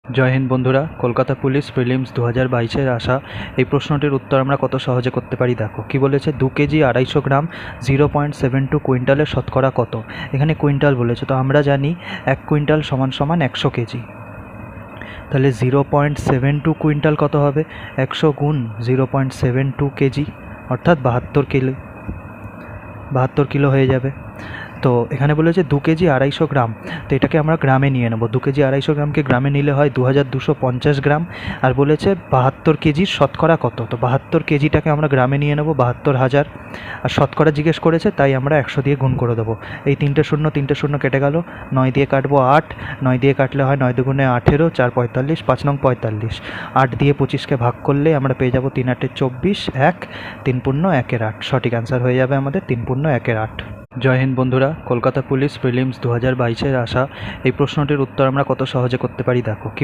জয় হিন্দ বন্ধুরা, Kolkata police prelims 2022-এর আসা এই প্রশ্নটির উত্তর আমরা কত সহজে করতে পারি দেখো। কি বলেছে, 2 কেজি 250 গ্রাম 0.72 কুইন্টালের শতকরা কত। এখানে কুইন্টাল বলেছে, তো আমরা জানি 1 কুইন্টাল সমান সমান 100 কেজি। তাহলে 0.72 কুইন্টাল কত হবে, 100 গুণ 0.72 কেজি অর্থাৎ 72 কিলো হয়ে যাবে। তো এখানে বলেছে 2 কেজি 250 গ্রাম, তো এটাকে আমরা গ্রামে নিয়ে নেব। 2 কেজি 250 গ্রামকে গ্রামে নিলে হয় 2250 গ্রাম। আর বলেছে 72 কেজির শতকরা কত, তো 72 কেজিটাকে আমরা গ্রামে নিয়ে নেব 72,000। আর শতকরা জিজ্ঞেস করেছে, তাই আমরা 100 দিয়ে গুণ করে দেবো। এই 3টে শূন্য কেটে গেল, 9 দিয়ে কাটবো 8, 9 দিয়ে কাটলে হয় 9 দুগুণে 18, 4 45, 5 নং 45। 8 দিয়ে 25কে ভাগ করলে আমরা পেয়ে যাবো 3 8 24, 1 3 পূর্ণ 1 8। সঠিক অ্যান্সার হয়ে যাবে আমাদের 3 পূর্ণ 1 8। জয় হিন্দ বন্ধুরা, কলকাতা পুলিশ প্রিলিমস 2022-এর আসা এই প্রশ্নটির উত্তর আমরা কত সহজে করতে পারি দেখো। কি